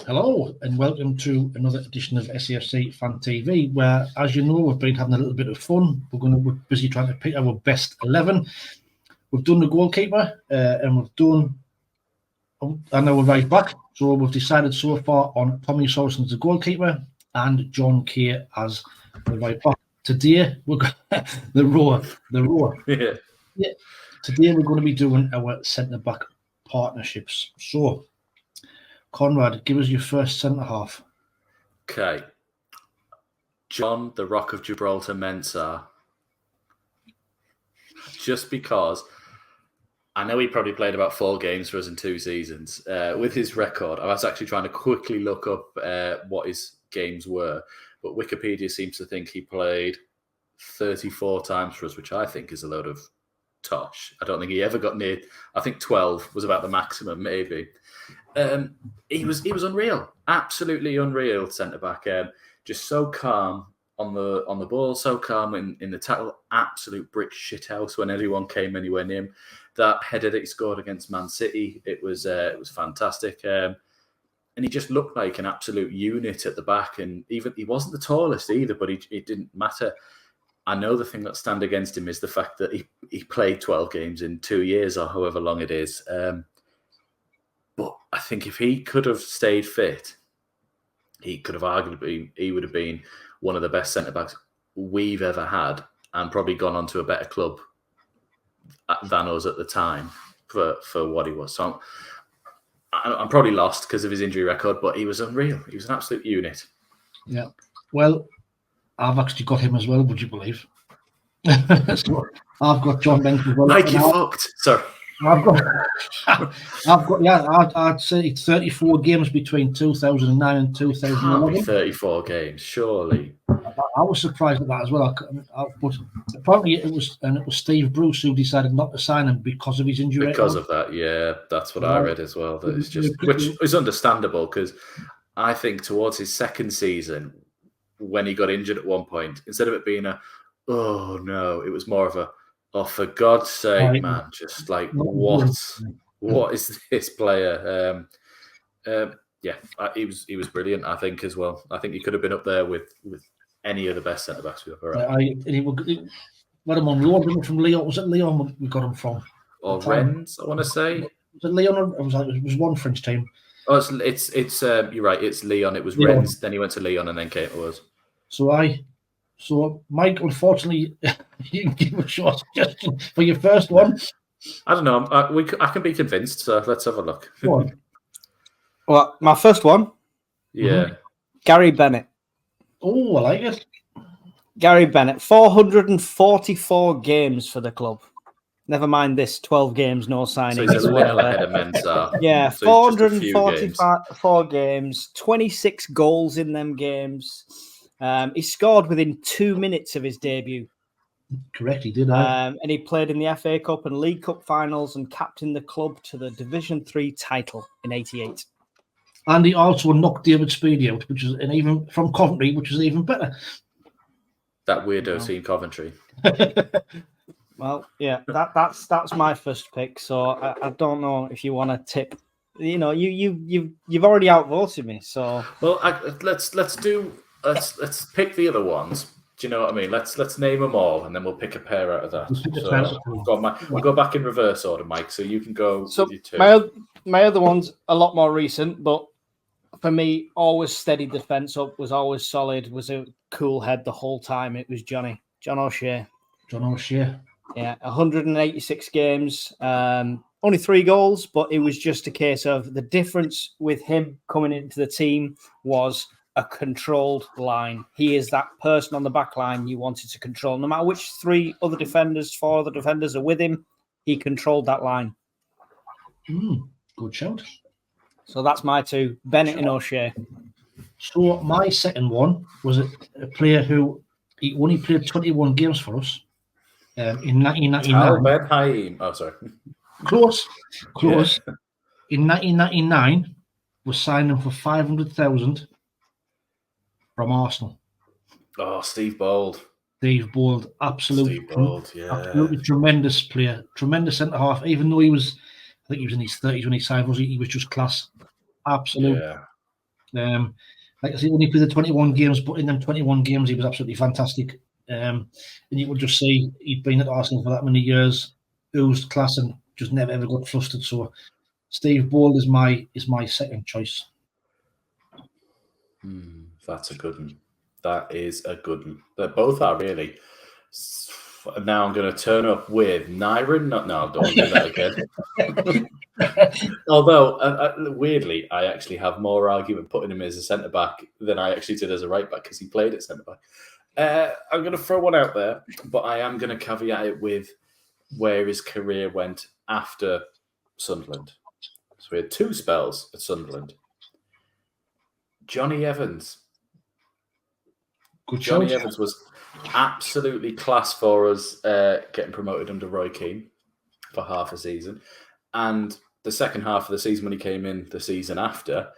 Hello and welcome to another edition of SAFC Fan TV, where, as you know, we've been having a little bit of fun. We're busy trying to pick our best 11. We've done the goalkeeper and we've done and our right back. So we've decided so far on Tommy Sorensen as the goalkeeper and John Kay as the right back. Today we've got the rower. Yeah. Today we're going to be doing our centre back partnerships. So, Conrad, give us your first centre half. Okay. John, the Rock of Gibraltar Mensah. Just because I know he probably played about 4 games for us in 2 seasons. With his record, I was actually trying to quickly look up what his games were, but Wikipedia seems to think he played 34 times for us, which I think is a load of tosh. I don't think he ever got near. I think 12 was about the maximum, maybe. He was unreal, absolutely unreal centre back. Just so calm on the ball, so calm in the tackle. Absolute brick shit house when anyone came anywhere near him. That header that he scored against Man City, it was fantastic. And he just looked like an absolute unit at the back. And even he wasn't the tallest either, but it didn't matter. I know the thing that stand against him is the fact that he played 12 games in 2 years or however long it is. But I think if he could have stayed fit, he would have been one of the best centre-backs we've ever had and probably gone on to a better club than us at the time for what he was. So I'm probably lost because of his injury record, but he was unreal. He was an absolute unit. Yeah. Well, I've actually got him as well, would you believe? So I've got John Mensah as well. Mike, you fucked. Sorry. I'd say it's 34 games between 2009 and 2011. Can't be 34 games, surely. I was surprised at that as well. But apparently it was Steve Bruce who decided not to sign him because of his injury. Because of that, yeah, that's what I read as well. That it's just, which is understandable because I think towards his second season, when he got injured at one point, instead of it being oh no, it was more of a, oh, for God's sake, man! Just like what is this player? He was brilliant. I think as well. I think he could have been up there with any of the best centre backs we've ever had. We got him on loan from Leon. Was it Leon we got him from? Or Rennes, I want to say. Was it Leon? It was one French team. Oh, it's you're right. It's Leon. It was Rennes. Then he went to Leon, and then came to us. So Mike, unfortunately, you can give a short suggestion for your first one. I don't know. I can be convinced. So let's have a look. Go on. Well, my first one. Yeah. Gary Bennett. Oh, I like it. Gary Bennett, 444 games for the club. Never mind this, 12 games, no signing. So he's a little ahead of Mensah. Yeah, so 444 games, 26 goals in them games. He scored within 2 minutes of his debut. Correct, he did. And he played in the FA Cup and League Cup finals and captained the club to the Division 3 title in '88. And he also knocked David Speedy out, which is even from Coventry, which is even better. That weirdo team, Coventry. Well, yeah, that's my first pick. So I don't know if you want to tip. You know, you've already outvoted me. So well, let's pick the other ones. Do you know what I mean? Let's name them all, and then we'll pick a pair out of that. So we'll go back in reverse order, Mike. So you can go. So with your two. my other one's a lot more recent, but for me, always steady defence up, was always solid, was a cool head the whole time. It was John O'Shea. John O'Shea. Yeah, 186 games, only 3 goals, but it was just a case of the difference with him coming into the team was a controlled line. He is that person on the back line you wanted to control. No matter which 4 other defenders are with him, he controlled that line. Good shout. So that's my 2, Bennett and O'Shea. So my second one was a player who he only played 21 games for us in 1999. Ben Haim. Oh, sorry. Close. Yeah. In 1999, was signing for 500,000 from Arsenal. Oh, Steve Bold. Absolutely tremendous player, tremendous centre half. Even though I think he was in his 30s when he signed, he was just class. Absolute. Like I said, only played the 21 games, but in them 21 games, he was absolutely fantastic. And you would just see he'd been at Arsenal for that many years, oozed class, and just never ever got flustered. So Steve Bold is my second choice. That's a good one. That is a good one. They both are really. Now I'm going to turn up with Nyron. No, don't want to do that again. Although, weirdly, I actually have more argument putting him as a centre-back than I actually did as a right-back because he played at centre-back. I'm going to throw one out there, but I am going to caveat it with where his career went after Sunderland. So we had 2 spells at Sunderland. Johnny Evans. Johnny Evans was absolutely class for us getting promoted under Roy Keane for half a season. And the second half of the season when he came in the season after,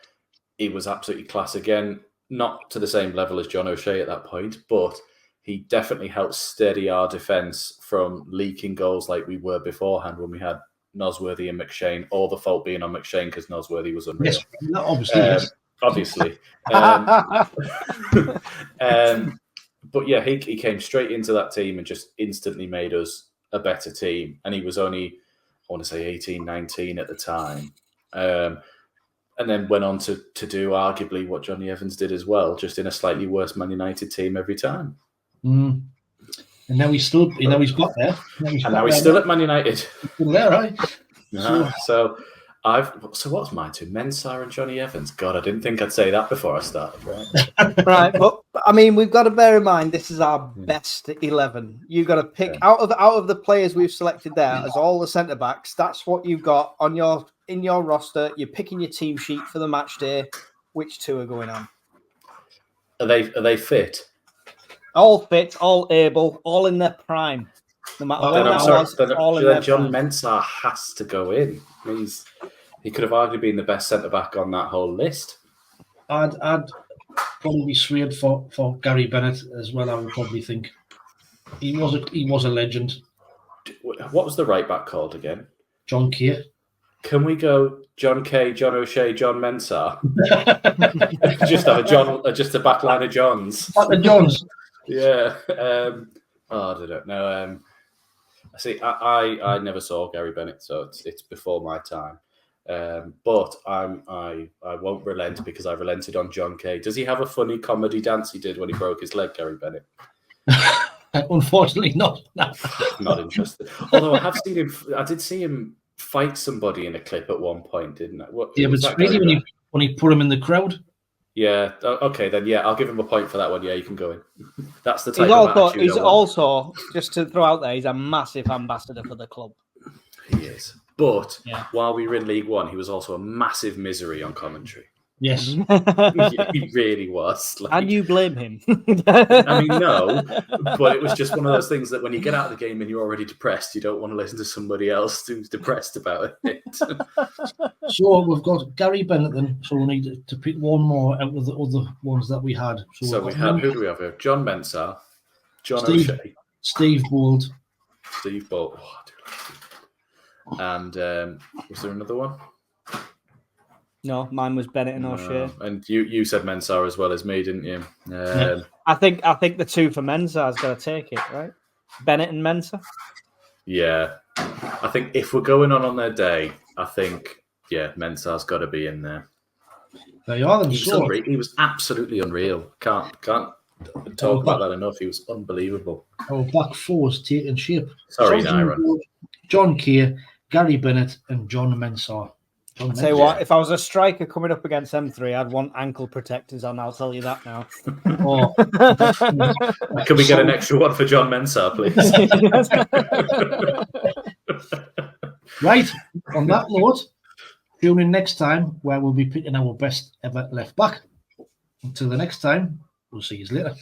he was absolutely class again. Not to the same level as John O'Shea at that point, but he definitely helped steady our defence from leaking goals like we were beforehand when we had Nosworthy and McShane, all the fault being on McShane because Nosworthy was unreal. Yes, obviously, yes. Obviously. But yeah, he came straight into that team and just instantly made us a better team. And he was only, I want to say 18, 19 at the time. And then went on to do arguably what Johnny Evans did as well, just in a slightly worse Man United team every time. And now he's still, he's got there. Now he's still at Man United. Still there, right? So what's mine too? Mensah and Johnny Evans. God, I didn't think I'd say that before I started. Right, right. But I mean, we've got to bear in mind this is our best 11. You've got to pick out of the players we've selected there as all the centre backs. That's what you've got on in your roster. You're picking your team sheet for the match day. Which 2 are going on? Are they fit? All fit, all able, all in their prime. No matter what that was, all in their John prime. Mensah has to go in. He could have arguably been the best centre back on that whole list. I'd probably be swayed for Gary Bennett as well. I would probably think he was a legend. What was the right back called again? John Kay. Can we go John Kay, John O'Shea, John Mensah? just a back line of Johns. Back the Johns. Yeah. I don't know. See, I never saw Gary Bennett, so it's before my time. But I won't relent because I relented on John Kay. Does he have a funny comedy dance he did when he broke his leg, Gary Bennett? Unfortunately, not. Not interested. Although I did see him fight somebody in a clip at one point, didn't I? But it's really when he put him in the crowd. Yeah. Okay, then. Yeah, I'll give him a point for that one. Yeah, you can go in. That's the type He's also, just to throw out there, he's a massive ambassador for the club. He is. But while we were in League One, he was also a massive misery on commentary. Yes. He really was. And you blame him. I mean, no, but it was just one of those things that when you get out of the game and you're already depressed, you don't want to listen to somebody else who's depressed about it. So we've got Gary Bennett then, so we need to pick one more out of the other ones that we had. So we had, who do we have here? John Mensah, O'Shea. Steve Bold. Steve Bold. Oh, and was there another one? No, mine was Bennett and O'Shea. And you said Mensah as well as me, didn't you? I think the 2 for Mensah has got to take it, right? Bennett and Mensah. Yeah, I think if we're going on their day, I think Mensah's got to be in there. They are. He was absolutely unreal. Can't talk about that enough. He was unbelievable. Our back 4's taking shape. Sorry, Nyron. John Kay, Gary Bennett, and John Mensah. I'll tell you what, if I was a striker coming up against M3, I'd want ankle protectors on. I'll tell you that now. Can we get an extra one for John Mensah, please? Right. On that note, tune in next time where we'll be picking our best ever left back. Until the next time, we'll see you later.